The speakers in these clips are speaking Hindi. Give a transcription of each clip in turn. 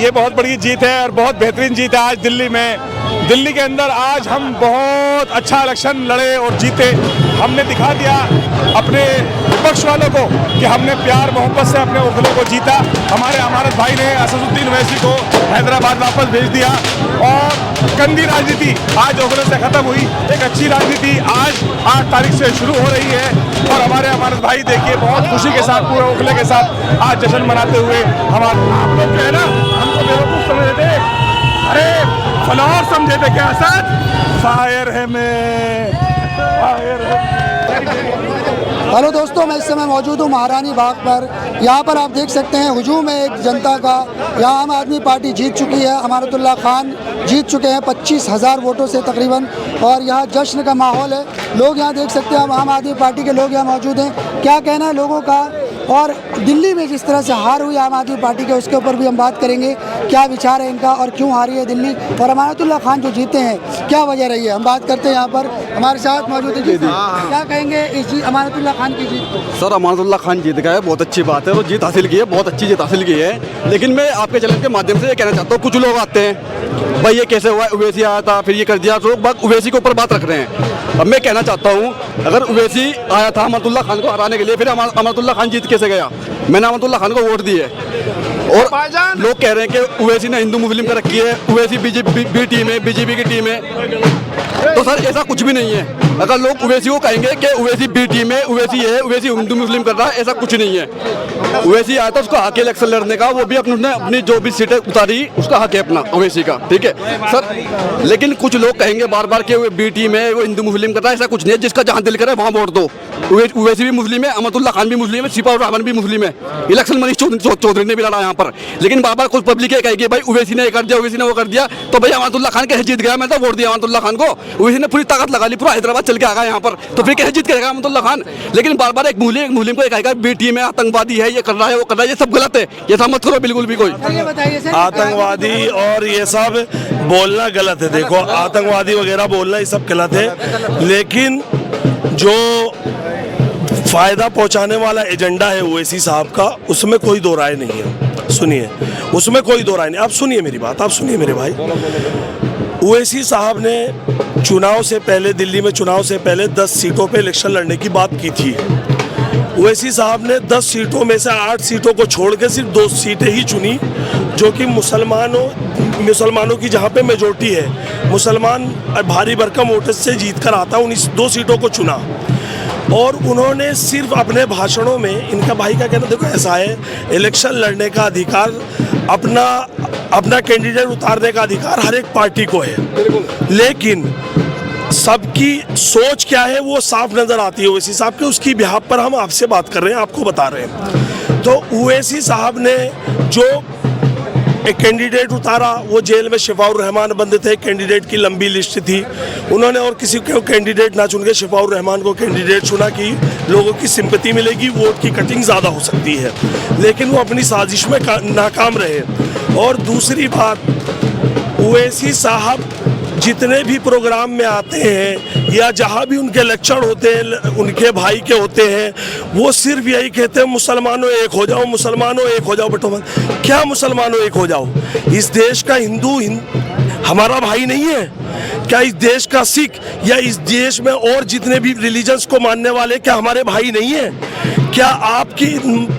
ये बहुत बड़ी जीत है और बहुत बेहतरीन जीत है आज दिल्ली में। दिल्ली के अंदर आज हम बहुत अच्छा इलेक्शन लड़े और जीते। हमने दिखा दिया अपने विपक्ष वालों को कि हमने प्यार मोहब्बत से अपने वकीलों को जीता। हमारे अमानत भाई ने असदुद्दीन ओवैसी को हैदराबाद वापस भेज दिया और गंदी राजनीति आज ओखले से खत्म हुई। एक अच्छी राजनीति आज 8 तारीख से शुरू हो रही है और हमारे अमानत भाई देखिए बहुत खुशी के साथ पूरे ओखले के साथ आज जश्न मनाते हुए हमारे आप लोग जो है ना हमको बेवकूफ समझ रहे थे, अरे फलार समझे थे क्या सच फायर है मैं फायर है। हेलो दोस्तों, मैं इस समय मौजूद हूँ महारानी बाग पर। यहाँ पर आप देख सकते हैं हुजूम है एक जनता का। यहाँ आम आदमी पार्टी जीत चुकी है, अमानतुल्लाह खान जीत चुके हैं 25,000 वोटों से तकरीबन और यहाँ जश्न का माहौल है। लोग यहाँ देख सकते हैं, आम आदमी पार्टी के लोग यहाँ मौजूद हैं। क्या कहना है लोगों का और दिल्ली में जिस तरह से हार हुई आम आदमी पार्टी के उसके ऊपर भी हम बात करेंगे। क्या विचार है इनका और क्यों हारी है दिल्ली और अमानतुल्लाह खान जो जीते हैं क्या वजह रही है, हम बात करते हैं। यहाँ पर हमारे साथ मौजूद है, क्या कहेंगे इस अमानतुल्लाह खान की जीत को? सर अमानतुल्लाह खान जीत गए, बहुत अच्छी बात है, वो जीत हासिल की है, बहुत अच्छी जीत हासिल की है। लेकिन मैं आपके चैनल के माध्यम से ये कहना चाहता हूँ, कुछ लोग आते हैं भाई ये कैसे हुआ, ओवैसी आया था फिर ये कर दिया, तो लोग ओवैसी के ऊपर बात रख रहे हैं। अब मैं कहना चाहता हूँ अगर ओवैसी आया था अमानतुल्लाह खान को हराने के लिए, फिर अमानतुल्लाह खान जीत कैसे गया? मैंने अमानतुल्लाह खान को वोट दिए और लोग कह रहे हैं कि ओवैसी ने हिंदू मुस्लिम का रखी है, ओवैसी बीजेपी टीम है, बीजेपी की टीम है। तो सर ऐसा कुछ भी नहीं है। अगर लोग ओवैसी को कहेंगे कि ओवैसी बी टीम है, ओवैसी है, ओवैसी हिंदू मुस्लिम कर रहा है, ऐसा कुछ नहीं है। ओवैसी आया था उसका हक है इलेक्शन लड़ने का, वो भी अपनी जो भी सीटें उतारी उसका हक है अपना ओवैसी का, ठीक है सर। लेकिन कुछ लोग कहेंगे बार बार कि वो बी टीम है, वो हिंदू मुस्लिम कर रहा है, ऐसा कुछ नहीं है। जिसका जहाँ दिल करे वहाँ वोट दो। ओवैसी भी मुस्लिम है, अमानतुल्लाह खान भी मुस्लिम है, सिपा रहमान भी मुस्लिम है। इलेक्शन मनीष चौधरी ने भी लड़ा यहाँ पर। लेकिन बार बार कुछ पब्लिक कहेगी भाई ओवैसी ने कर दिया, ओवैसी ने वो कर दिया, तो भाई अमानतुल्लाह खान कैसे जीत गया? मैं तो वोट दिया अमानतुल्लाह खान को। ओवैसी ने पूरी ताकत लगा ली, पूरा हैदराबाद चल के आ गया यहाँ पर, तो फिर कैसे जीत करेगा अमानतुल्लाह खान? लेकिन बार बार एक मुस्लिम को कहेगा बी टीम है, आतंकवादी है, ये कर रहा है, वो कर रहा है, ये सब गलत है। ये सब मत करो बिल्कुल भी। कोई आतंकवादी और ये सब बोलना गलत है। देखो आतंकवादी वगैरह बोलना ये सब गलत है, लेकिन जो फायदा पहुंचाने वाला एजेंडा है ओवैसी साहब का, उसमें कोई दो राय नहीं है। सुनिए, उसमें कोई दो राय नहीं। आप सुनिए मेरी बात, आप सुनिए मेरे भाई। ओवैसी साहब ने चुनाव से पहले, दिल्ली में चुनाव से पहले 10 सीटों पे इलेक्शन लड़ने की बात की थी। ओवैसी साहब ने 10 सीटों में से 8 सीटों को छोड़ के सिर्फ 2 सीटें ही चुनी, जो कि मुसलमानों की जहाँ पे मेजोरिटी है, मुसलमान भारी भरकम वोट से जीत कर आता, उन 2 सीटों को चुना। और उन्होंने सिर्फ अपने भाषणों में, इनका भाई का कहना देखो ऐसा है, इलेक्शन लड़ने का अधिकार, अपना कैंडिडेट उतारने का अधिकार हर एक पार्टी को है, लेकिन सबकी सोच क्या है वो साफ नजर आती है ओवैसी साहब के। उसकी बिहाफ पर हम आपसे बात कर रहे हैं, आपको बता रहे हैं। तो ओवैसी साहब ने जो एक कैंडिडेट उतारा, वो जेल में शिफाउर रहमान बंद थे, कैंडिडेट की लंबी लिस्ट थी, उन्होंने और किसी को कैंडिडेट ना चुन के शिफाउर रहमान को कैंडिडेट चुना कि लोगों की सिंपैथी मिलेगी, वोट की कटिंग ज़्यादा हो सकती है, लेकिन वो अपनी साजिश में नाकाम रहे। और दूसरी बात, ओवैसी साहब जितने भी प्रोग्राम में आते हैं या जहाँ भी उनके लेक्चर होते हैं, उनके भाई के होते हैं, वो सिर्फ यही कहते हैं मुसलमानों एक हो जाओ, मुसलमानों एक हो जाओ। बेटो क्या मुसलमानों एक हो जाओ? इस देश का हिंदू हमारा भाई नहीं है क्या? इस देश का सिख या इस देश में और जितने भी रिलीजन्स को मानने वाले क्या हमारे भाई नहीं है? क्या आपकी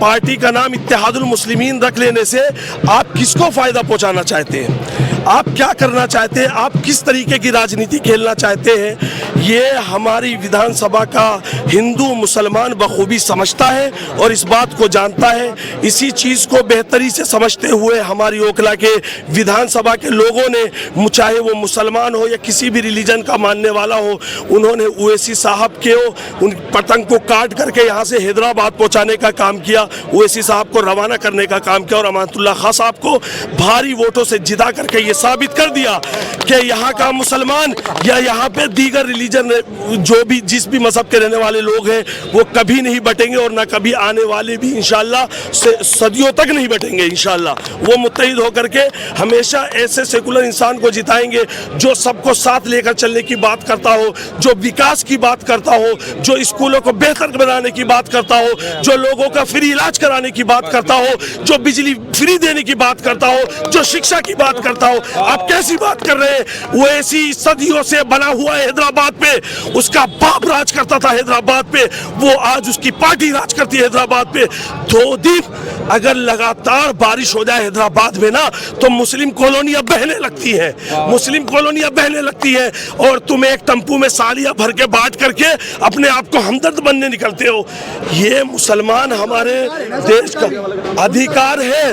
पार्टी का नाम इत्तेहादुल मुस्लिमीन रख लेने से आप किसको फायदा पहुंचाना चाहते हैं? आप क्या करना चाहते हैं? आप किस तरीके की राजनीति खेलना चाहते हैं? ये हमारी विधानसभा का हिंदू मुसलमान बखूबी समझता है और इस बात को जानता है। इसी चीज़ को बेहतरी से समझते हुए हमारी ओखला के विधानसभा के लोगों ने, चाहे वो मुसलमान हो या किसी भी रिलीजन का मानने वाला हो, उन्होंने ओवैसी साहब के उन पतंग को काट करके यहाँ से हैदराबाद पहुँचाने का काम किया, ओवैसी साहब को रवाना करने का काम किया और अमानतुल्लाह खान साहब को भारी वोटों से जिता करके ये साबित कर दिया कि यहाँ का मुसलमान या यहाँ पे दीगर रिलीजन जो भी जिस भी मजहब के रहने वाले लोग हैं वो कभी नहीं बटेंगे और ना कभी आने वाले भी इंशाल्लाह सदियों तक नहीं बटेंगे। इंशाल्लाह वो मुत्तहिद होकर के हमेशा ऐसे सेकुलर इंसान को जिताएंगे जो सबको साथ लेकर चलने की बात करता हो, जो विकास की बात करता हो, जो स्कूलों को बेहतर बनाने की बात करता हो, जो लोगों का फ्री इलाज कराने की बात करता हो, जो बिजली फ्री देने की बात करता हो, जो शिक्षा की बात करता हो। आप कैसी बात कर रहे हैं? वो ऐसी सदियों से बना हुआ है हैदराबाद पे, उसका बाप राज करता था हैदराबाद पे, वो आज उसकी पार्टी राज करती है हैदराबाद पे। 2 दिन अगर लगातार बारिश हो जाए हैदराबाद में ना तो मुस्लिम कॉलोनियां बहने लगती हैं, मुस्लिम कॉलोनियां बहने लगती हैं और तुम एक टम्पू में सालियां भर के बांट करके अपने आप को हमदर्द बनने निकलते हो। ये मुसलमान हमारे देश का अधिकार है,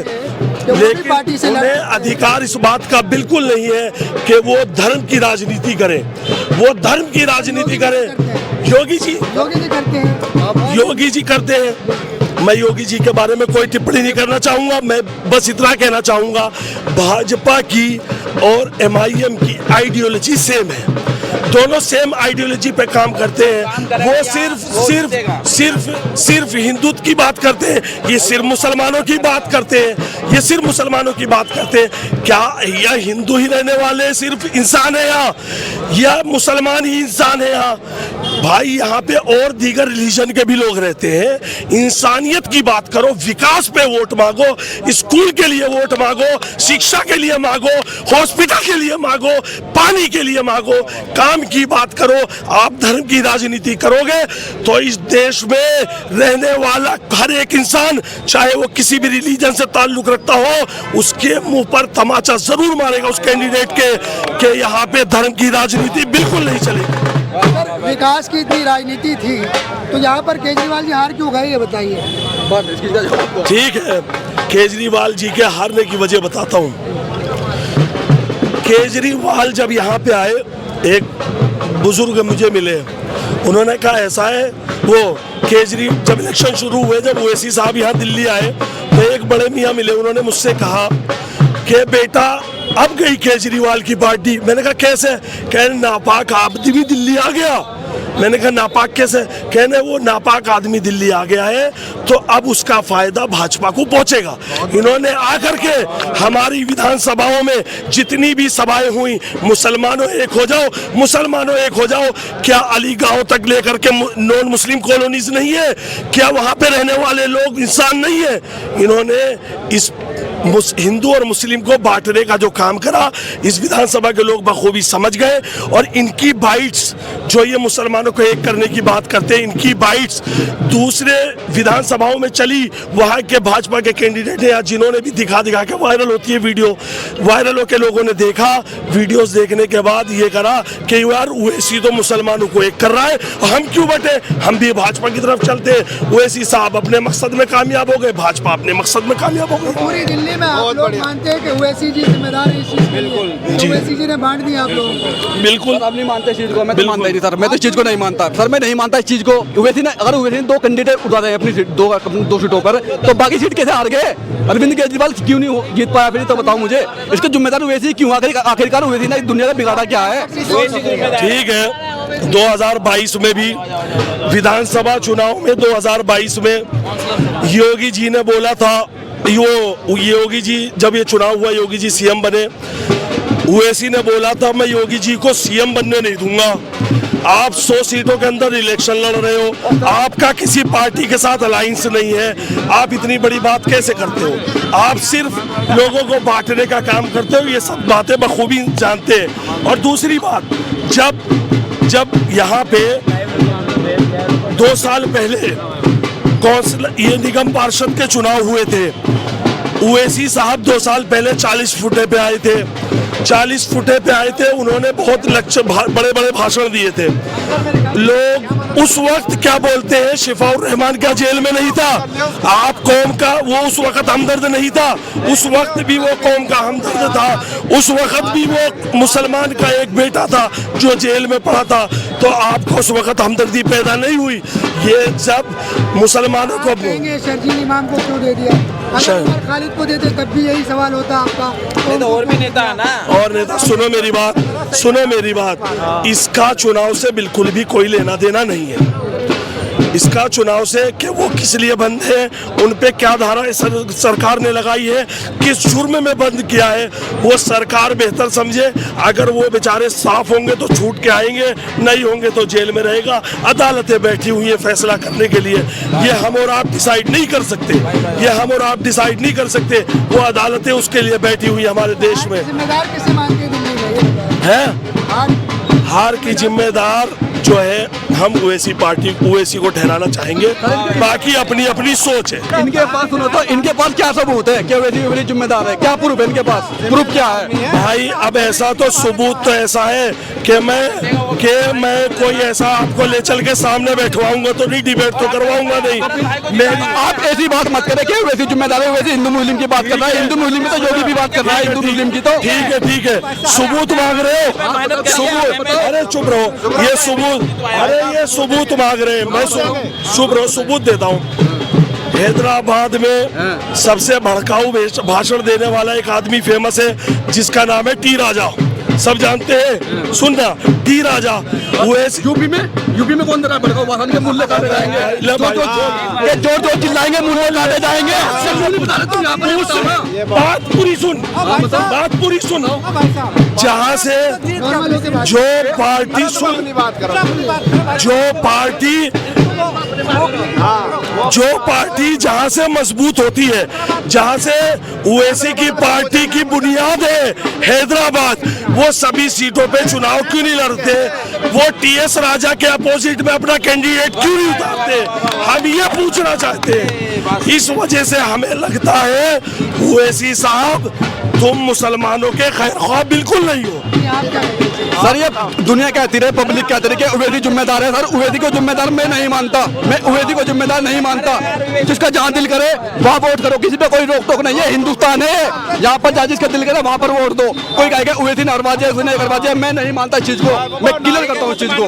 लेकिन उन्हें अधिकार इस बात का बिल्कुल नहीं है कि वो धर्म की राजनीति करें, वो धर्म की राजनीति करें। योगी जी करते हैं, योगी जी करते हैं। मैं योगी जी के बारे में कोई टिप्पणी नहीं करना चाहूँगा, मैं बस इतना कहना चाहूँगा भाजपा की और MIM की आइडियोलॉजी सेम है, दोनों सेम आइडियोलॉजी पे काम करते हैं। वो सिर्फ हिंदुत्व की बात करते हैं, ये सिर्फ मुसलमानों की बात करते हैं, ये सिर्फ मुसलमानों की बात करते हैं। क्या यह हिंदू ही रहने वाले सिर्फ इंसान है यहाँ, या मुसलमान ही इंसान है यहाँ? भाई यहाँ पे और दीगर रिलीजन के भी लोग रहते हैं। इंसानियत की बात करो, विकास पे वोट मांगो, स्कूल के लिए वोट मांगो, शिक्षा के लिए मांगो, हॉस्पिटल के लिए मांगो, पानी के लिए मांगो, काम की बात करो। आप धर्म की राजनीति करोगे तो इस देश में रहने वाला हर एक इंसान, चाहे वो किसी भी रिलीजन से ताल्लुक रखता हो, उसके मुंह पर तमाचा जरूर मारेगा उस कैंडिडेट के कि यहाँ पे धर्म की राजनीति बिल्कुल नहीं चलेगी। विकास की इतनी राजनीति थी तो यहाँ पर केजरीवाल जी हार क्यों गए, ये बताइए। ठीक है, केजरीवाल जी के हारने की वजह बताता हूँ। केजरीवाल जब यहाँ पे आए, एक बुजुर्ग मुझे मिले, उन्होंने कहा ऐसा है, वो केजरीवाल जब इलेक्शन शुरू हुए, जब ओवैसी साहब यहाँ दिल्ली आए तो एक बड़े मियाँ मिले, उन्होंने मुझसे कहा कि बेटा अब गई केजरीवाल की पार्टी। मैंने कहा कैसे? कहने नापाक आदमी भी दिल्ली आ गया। मैंने कहा नापाक कैसे? कहने वो नापाक आदमी दिल्ली आ गया है तो अब उसका फायदा भाजपा को पहुंचेगा। इन्होंने आकर के हमारी विधानसभाओं में जितनी भी सभाएं हुई, मुसलमानों एक हो जाओ, मुसलमानों एक हो जाओ, क्या अलीगांव तक लेकर के नॉन मुस्लिम कॉलोनीज नहीं है? क्या वहां पे रहने वाले लोग इंसान नहीं है? इन्होंने इस हिंदू और मुस्लिम को बांटने का जो काम करा, इस विधानसभा के लोग बखूबी समझ गए। और इनकी बाइट्स जो ये मुसलमानों को एक करने की बात करते हैं, इनकी बाइट्स दूसरे विधानसभाओं में चली। वहाँ के भाजपा के कैंडिडेट हैं जिन्होंने भी दिखा के वायरल होती है वीडियो, वायरल होकर लोगों ने देखा, वीडियोस देखने के बाद ये करा कि यार ओवैसी तो मुसलमानों को एक कर रहा है, हम क्यों बटे, हम भी भाजपा की तरफ चलते हैं। ओवैसी साहब अपने मकसद में कामयाब हो गए, भाजपा अपने मकसद में कामयाब हो गए। पूरी दिल्ली में आप लोग मानते हैं कि ओवैसी जी जिम्मेदार है इस चीज के लिए? ओवैसी जी ने बांट दिया आप लोगों को? बिल्कुल आप नहीं मानते इस चीज को? मैं तो मानता ही नहीं सर, मैं तो इस चीज को नहीं मानता सर, मैं नहीं मानता इस चीज को। ओवैसी ने, अगर ओवैसी ने 2 कैंडिडेट उठा रहे अपनी दो सीटों पर, तो बाकी सीट कैसे हार गए? अरविंद केजरीवाल क्यों नहीं जीत पाया फिर? तो बताओ मुझे, इसके जिम्मेदार ओवैसी क्यों? आखिरकार ओवैसी ने दुनिया का बिगाड़ा क्या है? ठीक है, 2022 में भी विधानसभा चुनाव में 2022 में योगी जी ने बोला था, योगी जी जब ये चुनाव हुआ, योगी जी सीएम बने, ओवैसी ने बोला था मैं योगी जी को सीएम बनने नहीं दूंगा। आप 100 सीटों के अंदर इलेक्शन लड़ रहे हो, आपका किसी पार्टी के साथ अलायंस नहीं है, आप इतनी बड़ी बात कैसे करते हो? आप सिर्फ लोगों को बांटने का काम करते हो, ये सब बातें बखूबी जानते हैं। और दूसरी बात, जब यहाँ पे 2 साल पहले ये निगम पार्षद के चुनाव हुए थे, ओवैसी साहब 2 साल पहले 40 फुटे पे आए थे, 40 फुटे पे आए थे, उन्होंने बहुत बड़े बड़े भाषण दिए थे। लोग उस वक्त क्या बोलते हैं, शिफाउर रहमान क्या जेल में नहीं था? आप कौम का वो उस वक्त हमदर्द नहीं था? उस वक्त भी वो कौम का हमदर्द था। उस वक्त भी वो मुसलमान का एक बेटा था जो जेल में पड़ा था। तो आपको उस वक्त हमदर्दी पैदा नहीं हुई? ये जब मुसलमानों को शर्जील इमाम को क्यों दे दिया? अगर उमर खालिद को देते तब भी यही सवाल होता आपका। तो और भी नेता है ना। और नेता, सुनो मेरी बात, इसका चुनाव से बिल्कुल भी कोई लेना देना नहीं है। इसका चुनाव से कि वो किस लिए बंद है, उन पे क्या धारा सरकार ने लगाई है, किस जुर्म में बंद किया है, वो सरकार बेहतर समझे। अगर वो बेचारे साफ होंगे तो छूट के आएंगे, नहीं होंगे तो जेल में रहेगा। अदालतें बैठी हुई हैं फैसला करने के लिए। ये हम और आप डिसाइड नहीं कर सकते, ये हम और आप डिसाइड नहीं कर सकते। वो अदालतें उसके लिए बैठी हुई है हमारे देश में। जिम्मेदार किसे मानते हैं दिल्ली में? है हार की जिम्मेदार जो है, हम ओवैसी पार्टी ओवैसी को ठहराना चाहेंगे। बाकी अपनी अपनी सोच है। इनके पास सुनो तो, इनके पास क्या सबूत है कि ओवैसी जिम्मेदार है? क्या प्रूफ है इनके पास? प्रूफ क्या है भाई? अब ऐसा तो सबूत तो ऐसा है कि मैं कोई ऐसा आपको ले चल के सामने बैठवाऊंगा तो नहीं, डिबेट तो करवाऊंगा नहीं। आप ऐसी बात मत करें कि वैसी जिम्मेदार है, वैसे हिंदू मुस्लिम की बात कर रहा है। हिंदू मुस्लिम में तो योगी भी बात कर रहा है हिंदू मुस्लिम की। तो ठीक है, सबूत मांग रहे हो? सबूत? अरे चुप रहो, ये सबूत मांग रहे हैं। मैं चुप रहो, सबूत देता हूँ। हैदराबाद में सबसे भड़काऊ भाषण देने वाला एक आदमी फेमस है जिसका नाम है टी राजा। सब जानते हैं, सुनना, टी राजा। वो यूपी में कौन दे रहा है भड़काऊ भाषण के? मूल्य काटे जाएंगे, जोर चिल्लाएंगे, मूल्य काटे जाएंगे। बात पूरी सुन, बात पूरी सुन। जहाँ से जो पार्टी जहाँ से मजबूत होती है, जहाँ से ओवैसी की पार्टी की बुनियाद है हैदराबाद, वो सभी सीटों पे चुनाव क्यों नहीं लड़ते? वो टीएस राजा के अपोजिट में अपना कैंडिडेट क्यों नहीं उतारते? हम ये पूछना चाहते हैं। इस वजह से हमें लगता है ओवैसी साहब, तुम मुसलमानों के खैर ख्वाह बिल्कुल नहीं हो। सर ये दुनिया कहती रहे, पब्लिक कहती रहे कि ओवैसी जिम्मेदार है। सर ओवैसी को जिम्मेदार मैं नहीं मानता, मैं ओवैसी को जिम्मेदार नहीं मानता। जिसका जहाँ दिल करे वहाँ वोट करो, किसी पे कोई रोक टोक नहीं है। हिंदुस्तान है, यहाँ पर जहाँ जिसका दिल करे वहाँ पर वोट दो। कोई कहेगा ओवैसी नरवाजे नरवाजे, मैं नहीं मानता इस चीज को, मैं क्लियर करता हूँ इस चीज को।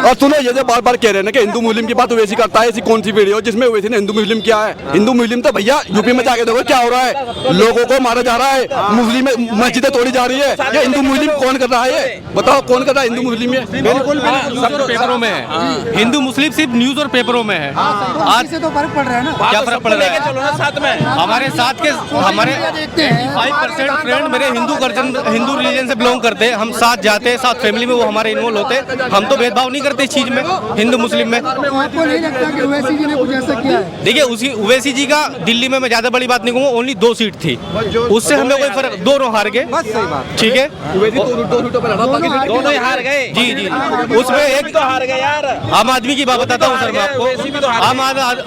और सुनो, ये जो बार बार कह रहे हैं कि हिंदू मुस्लिम की बात ओवैसी करता है, ऐसी कौन सी वीडियो जिसमें ओवैसी ने हिंदू मुस्लिम किया है? हिंदू मुस्लिम तो भैया यूपी में जाके देखो क्या हो रहा है, लोगों को मारा जा रहा है, मुस्लिम मस्जिदें तोड़ी जा रही है। ये हिंदू मुस्लिम कौन कर रहा है? बताओ कौन कर रहा है? हिंदू मुस्लिम में बिल्कुल सब पेपरों में है। हिंदू मुस्लिम सिर्फ न्यूज और पेपरों में है। आज से तो फर्क पड़ रहा है ना। क्या फर्क पड़ रहा है? चलो ना साथ में। हमारे साथ के हमारे 5% फ्रेंड मेरे हिंदू रिलीजन से बिलोंग करते हैं। हम साथ जाते हैं, साथ फैमिली में वो हमारे इन्वॉल्व होते हैं। हम तो भेदभाव नहीं करते इस चीज में, हिंदू मुस्लिम में। आपको नहीं लगता कि ओवैसी जी ने कुछ ऐसा किया है? देखिए, उसी ओवैसी जी का दिल्ली में मैं ज्यादा बड़ी बात नहीं कहूँगा, ओनली 2 सीट थी, उससे हमें कोई फर्क, दोनों हार गए। ठीक है, दोनों ही हार गए। जी उसमें एक तो हार गए यार। आम आदमी की बात बताता हूँ सर मैं आपको।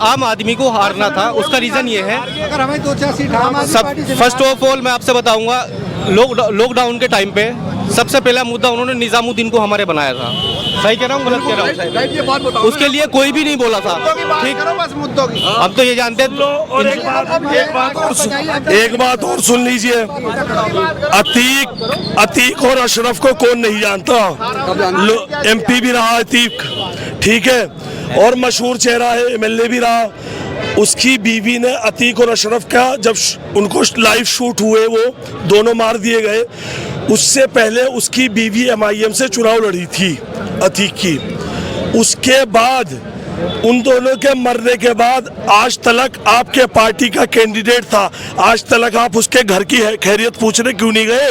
आम आदमी को हारना था, उसका रीजन ये है, अगर हमें 2-4 सीट सब फर्स्ट ऑफ ऑल मैं आपसे बताऊंगा, लॉकडाउन के टाइम पे सबसे पहला मुद्दा उन्होंने निजामुद्दीन को हमारे बनाया था। सही कह रहा हूँ, गलत कह रहा हूँ? उसके लिए कोई भी नहीं बोला था। ठीक, हम तो ये जानते हैं। और एक बात और सुन लीजिए, अतीक और अशरफ को कौन नहीं जानता? MP भी रहा अतीक, ठीक है, और मशहूर चेहरा है, MLA भी रहा। उसकी बीवी ने अतीक और अशरफ का, जब उनको लाइव शूट हुए, वो दोनों मार दिए गए, उससे पहले उसकी बीवी MIM से चुनाव लड़ी थी अतीक की। उसके बाद उन दोनों के मरने के बाद आज तलक आपके पार्टी का कैंडिडेट था, आज तलक आप उसके घर की खैरियत पूछने क्यों नहीं गए?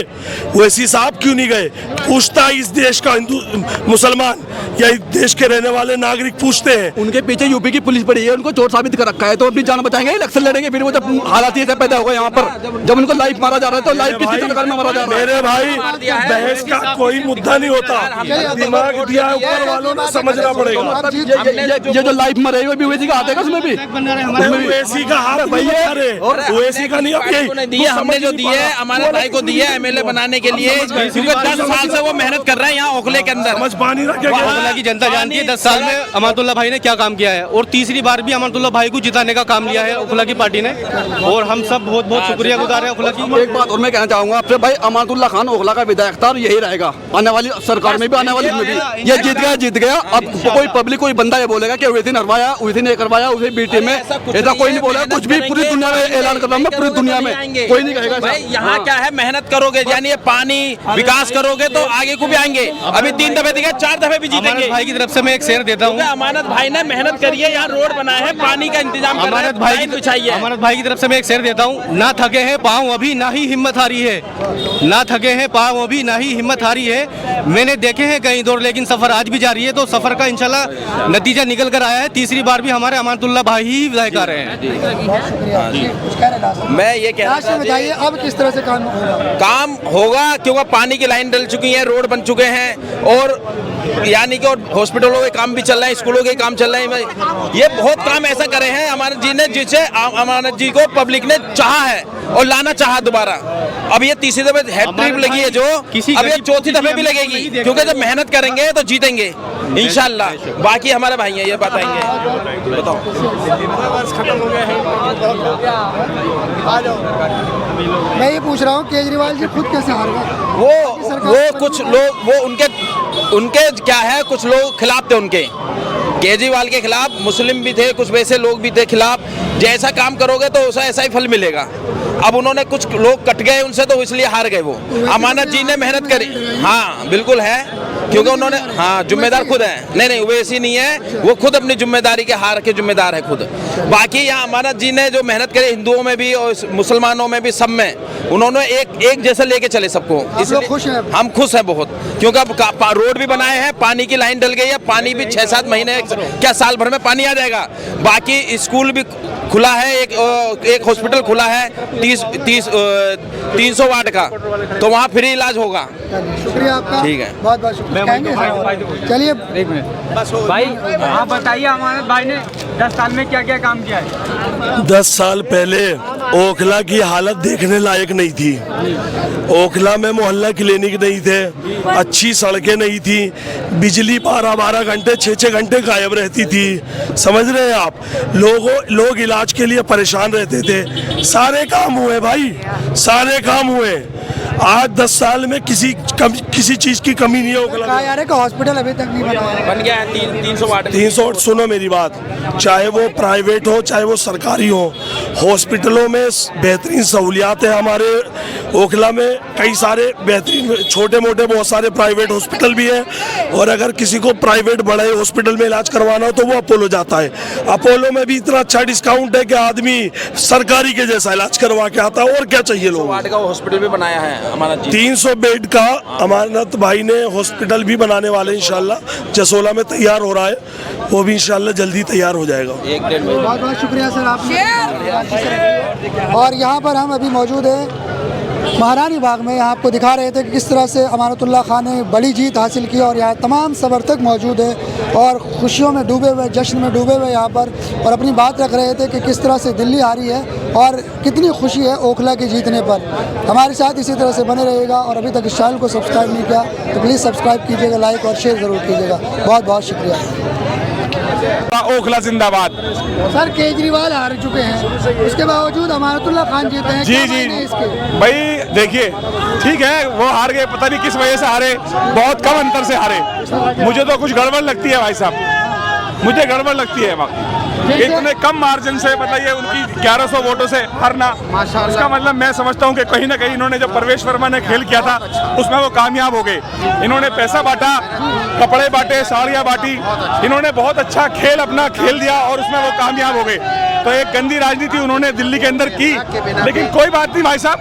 ओवैसी साहब क्यों नहीं गए? पूछता इस देश का हिंदू मुसलमान या इस देश के रहने वाले नागरिक पूछते हैं। उनके पीछे यूपी की पुलिस पड़ी है, उनको चोर साबित कर रखा है, तो अपनी जान बचाएंगे, इलेक्शन लड़ेंगे। फिर वो जब हालात ये पैदा होगा यहाँ पर, जब उनको लाइफ मारा जा रहा है, तो लाइफ किसी सरकार में मारा जा रहा है। मेरे भाई, बहस का कोई मुद्दा नहीं होता, दिमाग दिया ऊपर वालों ने समझना पड़ेगा। ये जो लाइफ में रही वो भी ओवैसी का हाथ है उसमें भी। ओवैसी का हाथ भैया, ओवैसी का नहीं, भाई को नहीं दिए, हमने जो दिए अमानत भाई को दिए एमएलए बनाने के लिए, क्योंकि 10 साल से वो मेहनत कर रहे हैं यहाँ ओखले के अंदर। समझ पानी रखे ओखला की जनता जानती है 10 साल में अमानतुल्लाह भाई ने क्या काम किया है, और तीसरी बार भी अमानतुल्लाह भाई को जिताने का काम लिया है ओखला की पार्टी ने, और हम सब बहुत बहुत शुक्रिया गुजार है ओखला की। एक बात और मैं कहना चाहूंगा आपसे भाई, अमानतुल्लाह खान ओखला का विधायक था और यही रहेगा आने वाली सरकार में भी, आने वाली में भी। ये जीत गया। अब कोई पब्लिक कोई बंदा ये बोलेगा कि ओवैसी ने हरवाया, ओवैसी ने करवाया, उसे बीटी में, ऐसा कोई नहीं बोलेगा। कुछ भी पूरी दुनिया में ऐलान कर रहा हूँ, पूरी दुनिया में कोई नहीं कहेगा। भाई यहाँ क्या है, मेहनत करोगे यानी ये पानी विकास करोगे तो आगे को भी आएंगे। अभी 3 दफे दिखे, 4 दफे भी जीतेंगे। भाई की तरफ से मैं एक शेयर देता हूँ। अमानत भाई ने मेहनत करी है, यहाँ रोड बनाया है, पानी का इंतजाम कर रहे हैं, लाइन बिछाई है। अमानत भाई की तरफ से मैं एक शेर देता हूँ। ना थके हैं पाँव अभी ना ही हिम्मत हारी है, ना थके हैं पाँव अभी ना ही हिम्मत हारी है। मैंने देखे हैं कई दौर, लेकिन सफर आज भी जारी है, तो सफर का इंशाल्लाह नतीजा निकल कर आया है। तीसरी बार भी हमारे अमानतुल्लाह भाई ही विधायक आ रहे हैं। मैं ये कह रहा था, बताइए अब किस तरह से काम होगा क्योंकि पानी की लाइन डल चुकी है, रोड बन चुके हैं, और यानी कि हॉस्पिटलों के काम भी चल रहे हैं, स्कूलों के काम चल रहे हैं। ये बहुत काम ऐसा करे हैं अमानत जी ने, जिसे अमानत जी को पब्लिक ने चाहा है और लाना चाहा दोबारा। अब ये तीसरी दफे हैट्रिक लगी है, जो अब ये चौथी दफे भी लगेगी, क्योंकि जब मेहनत करेंगे तो जीतेंगे इंशाल्लाह। बाकी हमारे भाई हैं, ये बताएंगे। बताओ। मैं ये पूछ रहा हूँ केजरीवाल जी खुद कैसे हार गए? वो कुछ लोग, वो उनके क्या है, कुछ लोग खिलाफ थे उनके, केजरीवाल के खिलाफ मुस्लिम भी थे, कुछ वैसे लोग भी थे खिलाफ। जैसा काम करोगे तो ऐसा ही फल मिलेगा। अब उन्होंने कुछ लोग कट गए उनसे, तो इसलिए हार गए वो। अमानत जी ने मेहनत करी, हाँ बिल्कुल है, क्योंकि उन्होंने, हाँ जिम्मेदार खुद है। नहीं वैसी नहीं है, वो खुद अपनी जिम्मेदारी के हार के जिम्मेदार है खुद। बाकी यहाँ अमानत जी ने जो मेहनत करी, हिंदुओं में भी और मुसलमानों में भी, सब में उन्होंने एक जैसे लेके चले सबको। इसलिए खुश हैं? हम खुश हैं बहुत, क्योंकि अब रोड भी बनाए हैं, पानी की लाइन डल गई है, पानी भी 6-7 महीने क्या साल भर में पानी आ जाएगा। बाकी स्कूल भी खुला है, एक हॉस्पिटल खुला है 300 वाट का, तो वहाँ फ्री इलाज होगा। शुक्रिया आपका, ठीक है, बहुत बहुत शुक्रिया। चलिए एक मिनट भाई, आप बताइए अमानत भाई ने 10 साल में क्या क्या काम किया है? 10 साल पहले ओखला की हालत देखने लायक नहीं थी। ओखला में मोहल्ला क्लिनिक नहीं थे, अच्छी सड़कें नहीं थी, बिजली 12-12 घंटे 6-6 घंटे गायब रहती थी। समझ रहे हैं आप, लोग इलाज के लिए परेशान रहते थे। सारे काम हुए भाई, सारे काम हुए। आज 10 साल में किसी चीज की कमी नहीं है ओखला में। यार का हॉस्पिटल अभी तक नहीं बना है। बन गया है 300 वाट। 300, सुनो मेरी बात, चाहे वो प्राइवेट हो चाहे वो सरकारी हो, हॉस्पिटलों में बेहतरीन सहूलियात है। हमारे ओखला में कई सारे बेहतरीन छोटे मोटे बहुत सारे प्राइवेट हॉस्पिटल भी हैं, और अगर किसी को प्राइवेट बड़े हॉस्पिटल में इलाज करवाना हो तो वो अपोलो जाता है। अपोलो में भी इतना अच्छा डिस्काउंट है कि आदमी सरकारी के जैसा इलाज करवा के आता है। और क्या चाहिए लोगों को? वाट का हॉस्पिटल भी बनाया है अमानत जी। 300 बेड का अमानत भाई ने हॉस्पिटल भी बनाने वाले, इंशाल्लाह जसोला में तैयार हो रहा है, वो भी इंशाल्लाह जल्दी तैयार हो जाएगा। 1-1.5 महीने। बहुत बहुत शुक्रिया सर आपने। और यहाँ पर हम अभी मौजूद हैं महारानी बाग में। यहाँ आपको दिखा रहे थे कि किस तरह से अमानतुल्लाह खान ने बड़ी जीत हासिल की, और यहाँ तमाम समर्थक मौजूद हैं और खुशियों में डूबे हुए, जश्न में डूबे हुए यहाँ पर, और अपनी बात रख रहे थे कि किस तरह से दिल्ली हारी है और कितनी खुशी है ओखला के जीतने पर। हमारे साथ इसी तरह से बने रहेगा, और अभी तक इस चैनल को सब्सक्राइब नहीं किया तो प्लीज़ सब्सक्राइब कीजिएगा, लाइक और शेयर ज़रूर कीजिएगा। बहुत बहुत शुक्रिया। ओखला जिंदाबाद। सर केजरीवाल हार चुके हैं, उसके बावजूद अमानतुल्लाह खान जीते हैं। जी क्या जी मायने हैं इसके? भाई देखिए, ठीक है वो हार गए, पता नहीं किस वजह से हारे, बहुत कम अंतर से हारे। मुझे तो कुछ गड़बड़ लगती है भाई साहब, मुझे गड़बड़ लगती है। इतने कम मार्जिन से बताइए उनकी 1100 वोटों से हारना, उसका मतलब मैं समझता हूँ कि कहीं ना कहीं इन्होंने जब परवेश वर्मा ने खेल किया था उसमें वो कामयाब हो गए। इन्होंने पैसा बांटा, कपड़े बांटे, साड़ियाँ बांटी, इन्होंने बहुत अच्छा खेल अपना खेल दिया और उसमें वो कामयाब हो गए। तो एक गंदी राजनीति उन्होंने दिल्ली के अंदर की, लेकिन कोई बात नहीं भाई साहब,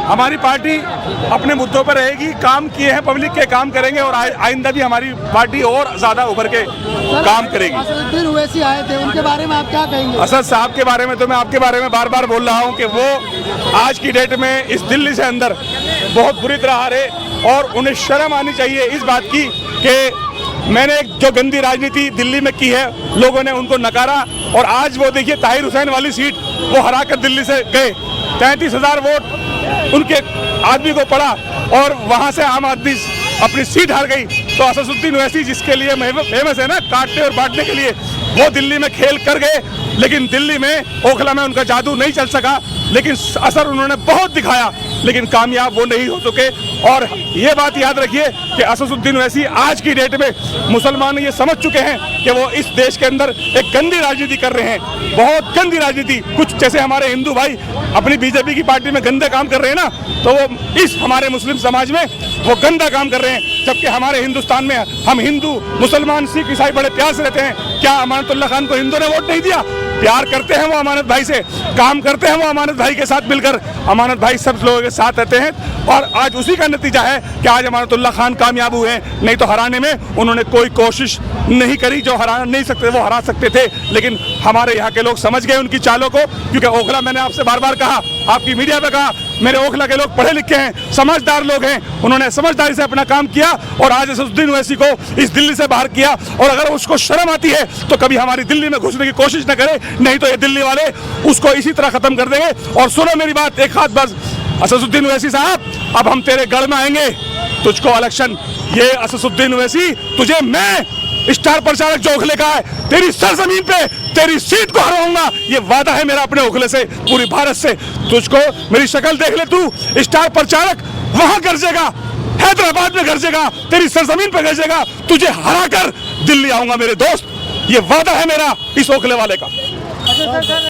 हमारी पार्टी अपने मुद्दों पर रहेगी, काम किए हैं, पब्लिक के काम करेंगे, और आइंदा भी हमारी पार्टी और ज्यादा उभर के काम करेगी। असदुद्दीन ओवैसी आए थे, उनके बारे में आप क्या कहेंगे? असद साहब के बारे में तो मैं आपके बारे में बार बार बोल रहा हूँ कि वो आज की डेट में इस दिल्ली से अंदर बहुत बुरी तरह हारे, और उन्हें शर्म आनी चाहिए इस बात की कि मैंने जो गंदी राजनीति दिल्ली में की है लोगों ने उनको नकारा, और आज वो देखिए ताहिर हुसैन वाली सीट वो हरा कर दिल्ली से गए। 33,000 वोट उनके आदमी को पड़ा और वहां से आम आदमी अपनी सीट हार गई। तो असदुद्दीन ओवैसी जिसके लिए फेमस है ना काटने और बांटने के लिए, वो दिल्ली में खेल कर गए, लेकिन दिल्ली में ओखला में उनका जादू नहीं चल सका, लेकिन असर उन्होंने बहुत दिखाया, लेकिन कामयाब वो नहीं हो सके। और ये बात याद रखिए कि असदुद्दीन ओवैसी आज की डेट में मुसलमान ये समझ चुके हैं कि वो इस देश के अंदर एक गंदी राजनीति कर रहे हैं, बहुत गंदी राजनीति। कुछ जैसे हमारे हिंदू भाई अपनी बीजेपी की पार्टी में गंदे काम कर रहे हैं ना, तो वो इस हमारे मुस्लिम समाज में वो गंदा काम कर रहे हैं। जबकि हमारे हिंदुस्तान में हम हिंदू मुसलमान सिख ईसाई बड़े प्यार से रहते हैं। क्या अमानतुल्लाह खान को हिंदू ने वोट नहीं दिया? प्यार करते हैं वो अमानत भाई से, काम करते हैं वो अमानत भाई के साथ मिलकर। अमानत भाई सब लोगों के साथ रहते हैं, और आज उसी का नतीजा है कि आज अमानतुल्लाह खान कामयाब हुए हैं। नहीं तो हराने में उन्होंने कोई कोशिश नहीं करी, जो हरा नहीं सकते वो हरा सकते थे, लेकिन हमारे यहाँ के लोग समझ गए उनकी चालों को। क्योंकि ओखला, मैंने आपसे बार बार कहा, आपकी मीडिया पे कहा, मेरे ओखला के लोग पढ़े लिखे हैं, समझदार लोग हैं, उन्होंने समझदारी से अपना काम किया और आज असदुद्दीन ओवैसी को इस दिल्ली से बाहर किया। और अगर उसको शर्म आती है तो कभी हमारी दिल्ली में घुसने की कोशिश न करे, नहीं तो ये दिल्ली वाले उसको इसी तरह खत्म कर देंगे। और सुनो मेरी बात एक हाथ, बस असदुद्दीन ओवैसी साहब, अब हम तेरे गढ़ में आएंगे, तुझको इलेक्शन, ये असदुद्दीन ओवैसी तुझे मैं स्टार प्रचारक जो ओखले का है, तेरी सरजमीन पे तेरी सीट को हराऊंगा, ये वादा है मेरा अपने ओखले से, पूरी भारत से। तुझको मेरी शक्ल देख ले, तू स्टार प्रचारक वहां गरजेगा, हैदराबाद में गरजेगा, तेरी सरजमीन पे गरजेगा, तुझे हरा कर दिल्ली आऊंगा मेरे दोस्त, ये वादा है मेरा इस ओखले वाले का।